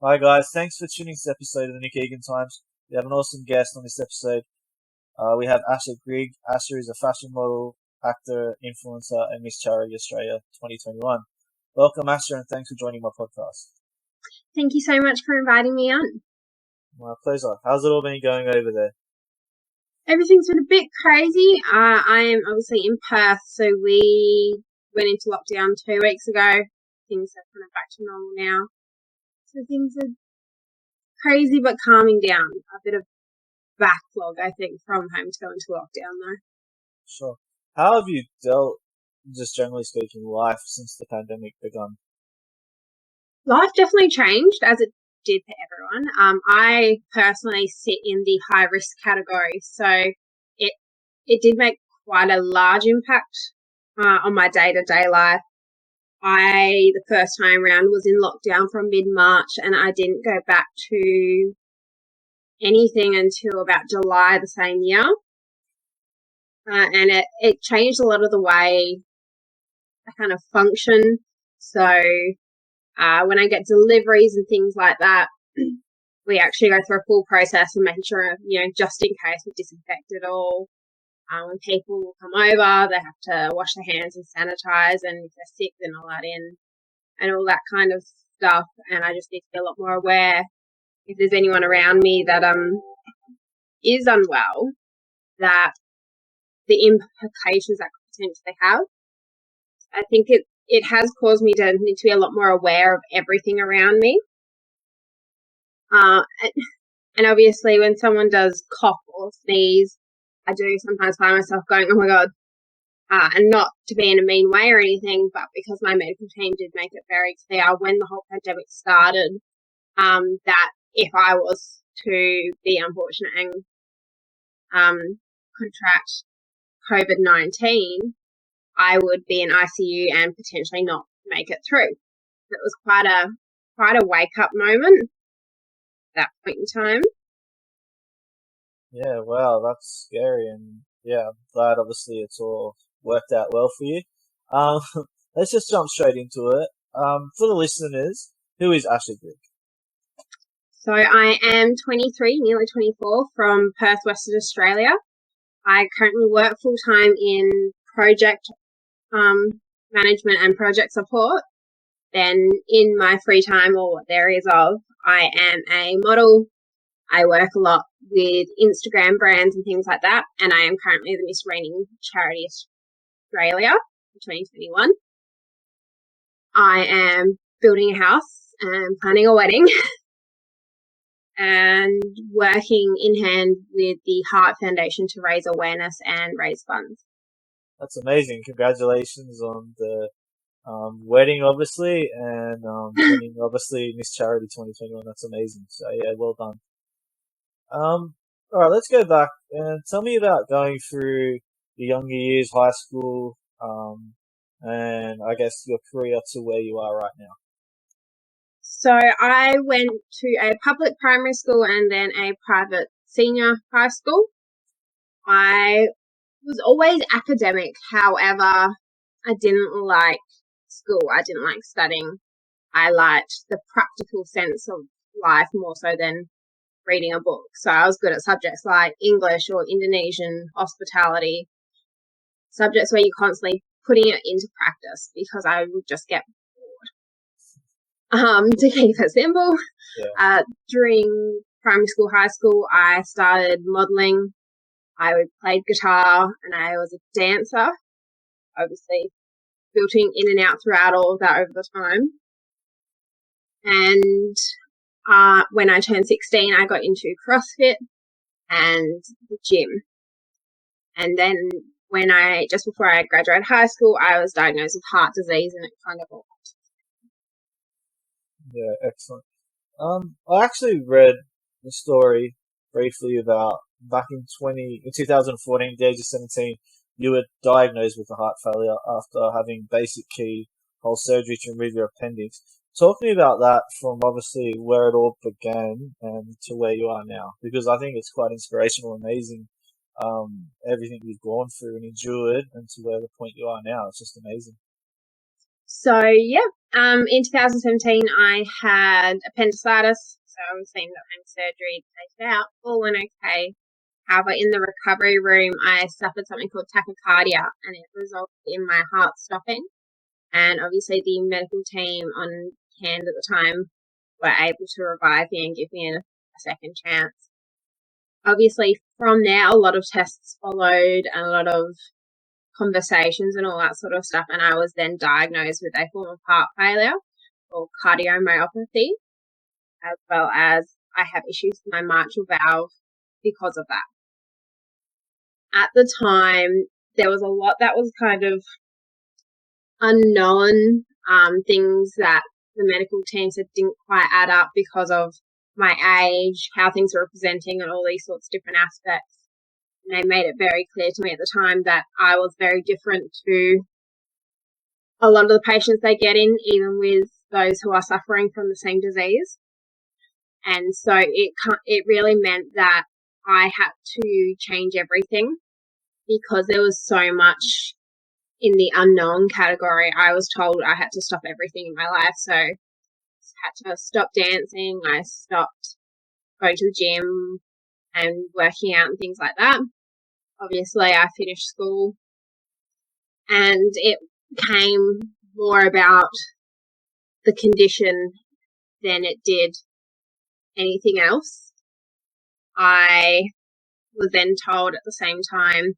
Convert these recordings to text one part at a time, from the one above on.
Hi guys, thanks for tuning to this episode of the Nick Egan Times. We have an awesome guest on this episode. We have Asha Grigg. Asha is a fashion model, actor, influencer, and Miss Charity Australia 2021. Welcome, Asha, and thanks for joining my podcast. Thank you so much for inviting me on. My pleasure. How's it all been going over there? Everything's been a bit crazy. I am obviously in Perth, so we went into lockdown 2 weeks ago. Things are kind of back to normal now. So things are crazy but calming down. A bit of backlog, I think, from home to go into lockdown though. Sure. How have you dealt, just generally speaking, life since the pandemic begun? Life definitely changed, as it did for everyone. I personally sit in the high risk category, so it did make quite a large impact on my day-to-day life. The first time round was in lockdown from mid-March, and I didn't go back to anything until about July the same year. And it changed a lot of the way I kind of function. So when I get deliveries and things like that, we actually go through a full process of making sure, just in case we disinfect it all. When people come over, they have to wash their hands and sanitize, and if they're sick, then all that in, and all that kind of stuff. And I just need to be a lot more aware if there's anyone around me that is unwell, that the implications that could potentially have. I think it has caused me to need to be a lot more aware of everything around me. And obviously when someone does cough or sneeze, I do sometimes find myself going, oh my God, and not to be in a mean way or anything, but because my medical team did make it very clear when the whole pandemic started, that if I was to be unfortunate and contract COVID-19, I would be in ICU and potentially not make it through. So it was quite a wake up moment at that point in time. Yeah, wow, that's scary, and yeah, I'm glad obviously it's all worked out well for you. Um, let's just jump straight into it. For the listeners, who is Asha Grigg? So I am 23, nearly 24, from Perth, Western Australia. I currently work full time in project management and project support. Then in my free time, or what there is of, I am a model. I work a lot with Instagram brands and things like that, and I am currently the Miss Reigning Charity Australia for 2021. I am building a house and planning a wedding and working in hand with the Heart Foundation to raise awareness and raise funds. That's amazing. Congratulations on the wedding, obviously, and winning, obviously, Miss Charity 2021. That's amazing. So, yeah, well done. All right, let's go back and tell me about going through your younger years, high school, and I guess your career to where you are right now. So I went to a public primary school and then a private senior high school. I was always academic. However, I didn't like school. I didn't like studying. I liked the practical sense of life more so than reading a book. So I was good at subjects like English or Indonesian, hospitality, subjects where you're constantly putting it into practice, because I would just get bored. To keep it simple, Yeah. during primary school, high school, I started modelling. I played guitar and I was a dancer, obviously filtering in and out throughout all of that over the time. And when I turned 16, I got into CrossFit and the gym. And then just before I graduated high school, I was diagnosed with heart disease, and it kind of all. Yeah, excellent. I actually read the story briefly about back in 2014, the age of 17, you were diagnosed with a heart failure after having basic keyhole surgery to remove your appendix. Talk to me about that, from obviously where it all began and to where you are now, because I think it's quite inspirational, amazing, everything you've gone through and endured, and to where the point you are now. It's just amazing. So, yeah, in 2017, I had appendicitis. So I was seen that surgery to take it out. All went okay. However, in the recovery room, I suffered something called tachycardia, and it resulted in my heart stopping. And obviously, the medical team on hand at the time were able to revive me and give me a second chance. Obviously, from there, a lot of tests followed and a lot of conversations and all that sort of stuff. And I was then diagnosed with a form of heart failure called cardiomyopathy, as well as I have issues with my mitral valve because of that. At the time, there was a lot that was kind of unknown, things that the medical team said didn't quite add up because of my age, how things were presenting, and all these sorts of different aspects. And they made it very clear to me at the time that I was very different to a lot of the patients they get in, even with those who are suffering from the same disease. And so it really meant that I had to change everything because there was so much in the unknown category. I was told I had to stop everything in my life. So I had to stop dancing. I stopped going to the gym and working out and things like that. Obviously, I finished school, and it became more about the condition than it did anything else. I was then told at the same time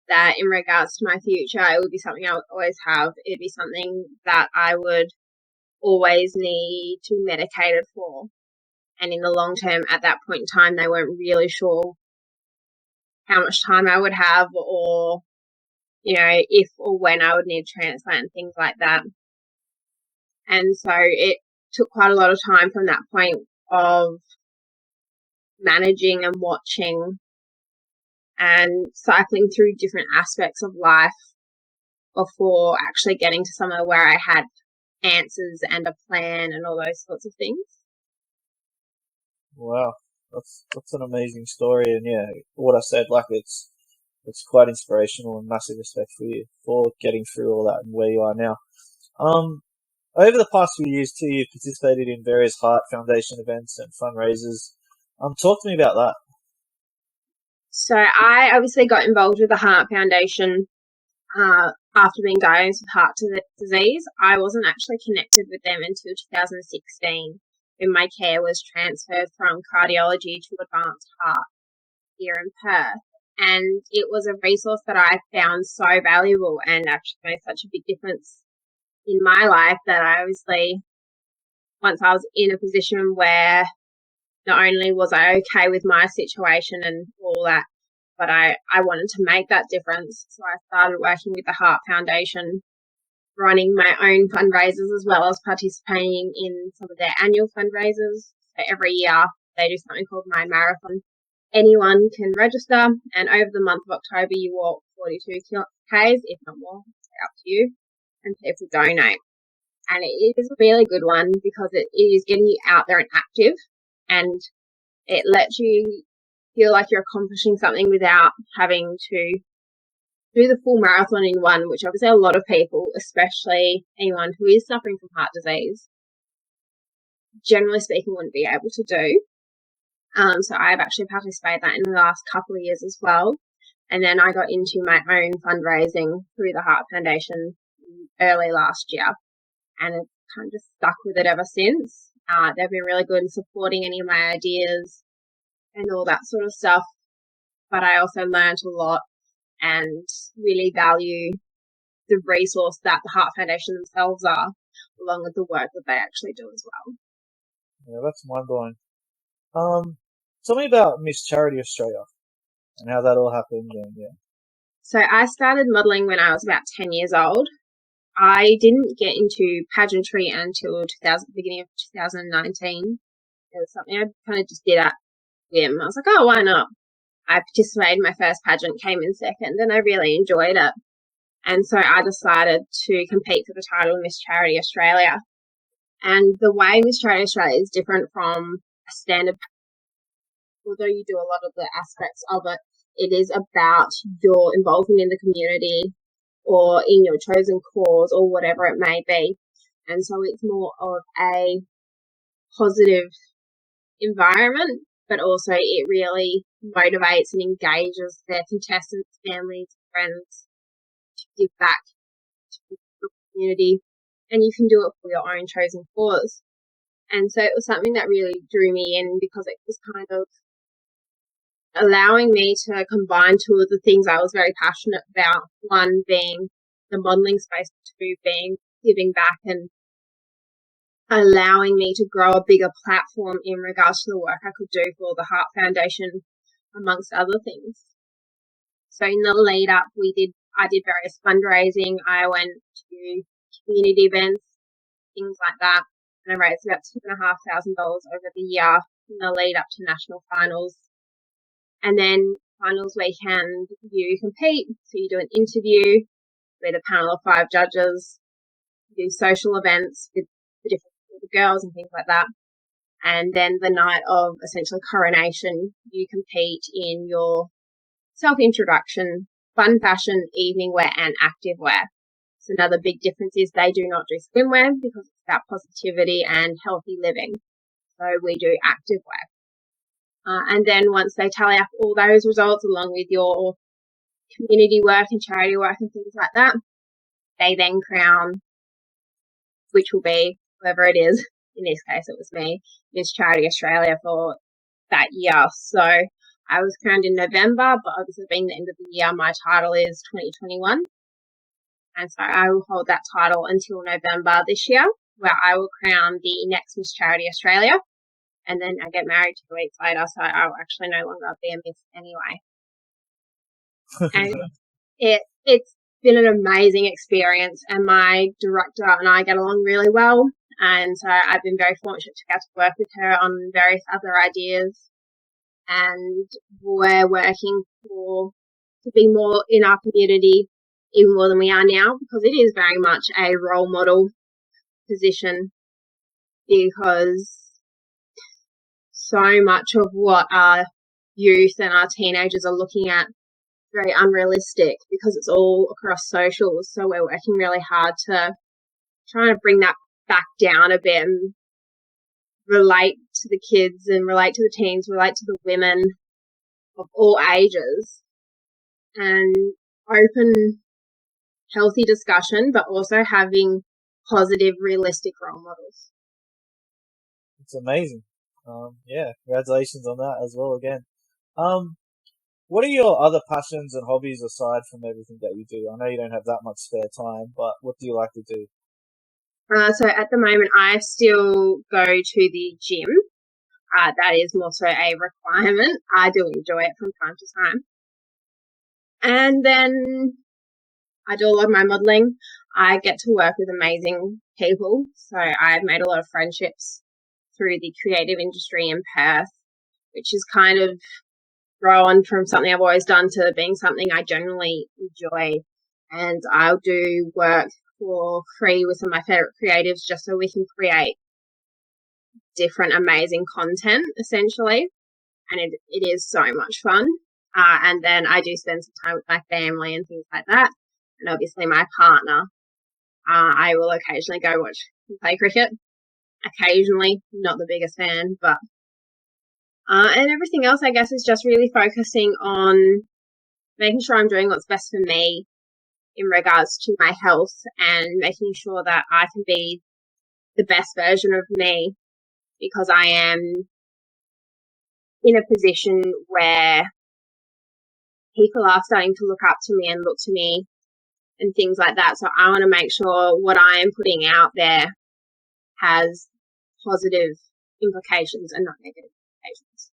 that in regards to my future, it would be something I would always have. It'd be something that I would always need to be medicated for. And in the long term, at that point in time, they weren't really sure how much time I would have or, if or when I would need transplant and things like that. And so it took quite a lot of time from that point of managing and watching and cycling through different aspects of life before actually getting to somewhere where I had answers and a plan and all those sorts of things. Wow, that's an amazing story, and yeah, what I said, like it's quite inspirational, and massive respect for you for getting through all that and where you are now. Over the past few years too, you've participated in various Heart Foundation events and fundraisers. Talk to me about that. So I obviously got involved with the Heart Foundation after being diagnosed with heart disease. I wasn't actually connected with them until 2016, when my care was transferred from cardiology to advanced heart here in Perth. And it was a resource that I found so valuable and actually made such a big difference in my life that I obviously, once I was in a position where not only was I okay with my situation and all that, but I wanted to make that difference. So I started working with the Heart Foundation, running my own fundraisers as well as participating in some of their annual fundraisers. So every year they do something called My Marathon. Anyone can register, and over the month of October you walk 42 Ks, if not more, it's up to you, and people donate. And it is a really good one because it is getting you out there and active, and it lets you feel like you're accomplishing something without having to do the full marathon in one, which obviously a lot of people, especially anyone who is suffering from heart disease, generally speaking, wouldn't be able to do. So I've actually participated in that in the last couple of years as well. And then I got into my own fundraising through the Heart Foundation early last year, and I've kind of just stuck with it ever since. They've been really good in supporting any of my ideas and all that sort of stuff. But I also learned a lot and really value the resource that the Heart Foundation themselves are, along with the work that they actually do as well. Yeah, that's mind-blowing. Tell me about Miss Charity Australia and how that all happened. And, yeah. So I started modelling when I was about 10 years old. I didn't get into pageantry until beginning of 2019. It was something I kind of just did at whim. I was like, oh, why not? I participated in my first pageant, came in second, and I really enjoyed it. And so I decided to compete for the title of Miss Charity Australia. And the way Miss Charity Australia is different from a standard, although you do a lot of the aspects of it, it is about your involvement in the community, or in your chosen cause or whatever it may be. And so it's more of a positive environment, but also it really motivates and engages their contestants, families, friends to give back to the community, and you can do it for your own chosen cause. And so it was something that really drew me in because it was kind of allowing me to combine two of the things I was very passionate about, one being the modelling space, two being giving back and allowing me to grow a bigger platform in regards to the work I could do for the Heart Foundation, amongst other things. So in the lead up, I did various fundraising. I went to community events, things like that, and I raised about $2,500 over the year in the lead up to national finals. And then finals weekend, you compete. So you do an interview with a panel of 5 judges, you do social events with the different girls and things like that. And then the night of essentially coronation, you compete in your self-introduction, fun fashion, evening wear and active wear. So another big difference is they do not do swimwear because it's about positivity and healthy living. So we do active wear. And then once they tally up all those results along with your community work and charity work and things like that, they then crown, which will be whoever it is. In this case, it was me, Miss Charity Australia for that year. So I was crowned in November, but obviously being the end of the year, my title is 2021. And so I will hold that title until November this year, where I will crown the next Miss Charity Australia. And then I get married 2 weeks later, so I'll actually no longer be a miss anyway. And it's been an amazing experience, and my director and I get along really well. And so I've been very fortunate to get to work with her on various other ideas. And we're working to be more in our community even more than we are now, because it is very much a role model position, because so much of what our youth and our teenagers are looking at is very unrealistic because it's all across socials. So we're working really hard to try to bring that back down a bit and relate to the kids and relate to the teens, relate to the women of all ages, and open, healthy discussion, but also having positive, realistic role models. It's amazing. Yeah, congratulations on that as well again. What are your other passions and hobbies aside from everything that you do? I know you don't have that much spare time, but what do you like to do? So at the moment, I still go to the gym. That is more so a requirement. I do enjoy it from time to time. And then I do a lot of my modelling. I get to work with amazing people. So I've made a lot of friendships through the creative industry in Perth, which is kind of grown from something I've always done to being something I generally enjoy. And I'll do work for free with some of my favourite creatives just so we can create different amazing content, essentially. And it is so much fun. And then I do spend some time with my family and things like that. And obviously my partner. I will occasionally go watch and play cricket. Occasionally, not the biggest fan, but and everything else, I guess, is just really focusing on making sure I'm doing what's best for me in regards to my health, and making sure that I can be the best version of me, because I am in a position where people are starting to look up to me and look to me and things like that. So I want to make sure what I am putting out there has positive implications and not negative implications.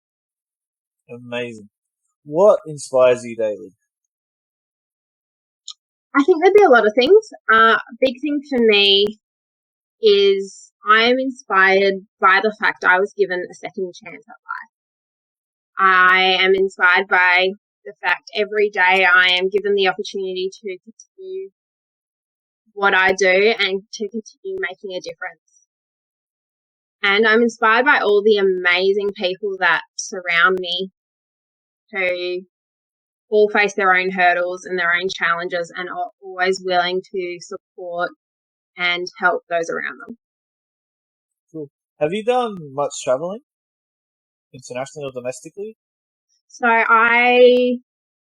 Amazing. What inspires you daily? I think there'd be a lot of things. A big thing for me is I am inspired by the fact I was given a second chance at life. I am inspired by the fact every day I am given the opportunity to continue what I do and to continue making a difference. And I'm inspired by all the amazing people that surround me who all face their own hurdles and their own challenges and are always willing to support and help those around them. Cool. Have you done much traveling, internationally or domestically? So I,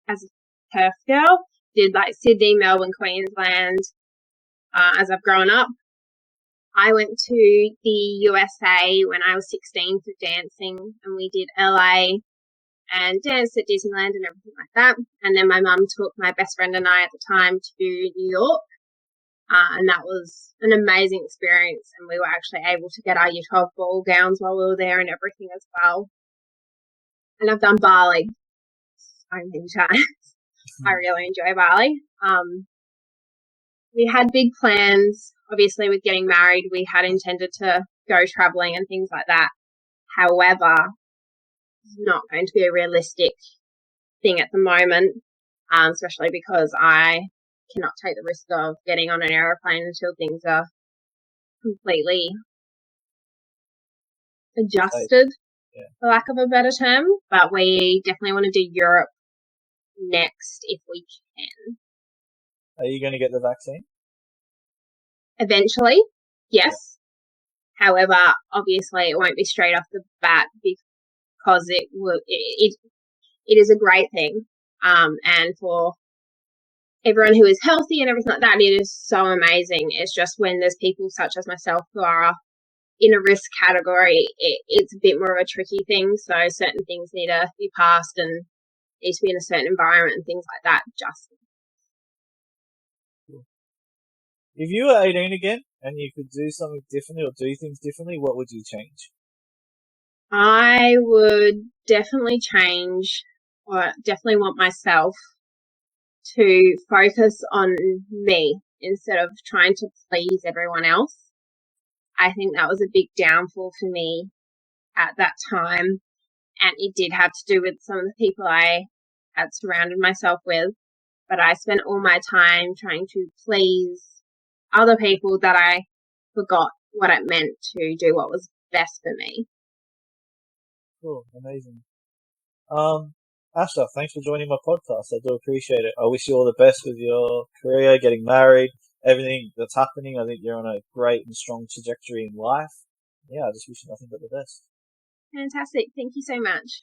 as a Perth girl, did like Sydney, Melbourne, Queensland as I've grown up. I went to the USA when I was 16 for dancing, and we did LA and danced at Disneyland and everything like that. And then my mum took my best friend and I at the time to New York, and that was an amazing experience. And we were actually able to get our Year 12 ball gowns while we were there and everything as well. And I've done Bali so many times. I really enjoy Bali. We had big plans. Obviously, with getting married, we had intended to go traveling and things like that. However, it's not going to be a realistic thing at the moment, especially because I cannot take the risk of getting on an aeroplane until things are completely adjusted, for lack of a better term. But we definitely want to do Europe next if we can. Are you going to get the vaccine? Eventually, yes. Yeah. However, obviously it won't be straight off the bat because it is a great thing. And for everyone who is healthy and everything like that, it is so amazing. It's just when there's people such as myself who are in a risk category, it's a bit more of a tricky thing. So certain things need to be passed and need to be in a certain environment and things like that. If you were 18 again and you could do something differently or do things differently, what would you change? I would definitely change, or definitely want myself to focus on me instead of trying to please everyone else. I think that was a big downfall for me at that time, and it did have to do with some of the people I had surrounded myself with, but I spent all my time trying to please other people that I forgot what it meant to do what was best for me. Cool, amazing. Asha, thanks for joining my podcast. I do appreciate it. I wish you all the best with your career, getting married, everything that's happening. I think you're on a great and strong trajectory in life. Yeah, I just wish you nothing but the best. Fantastic. Thank you so much.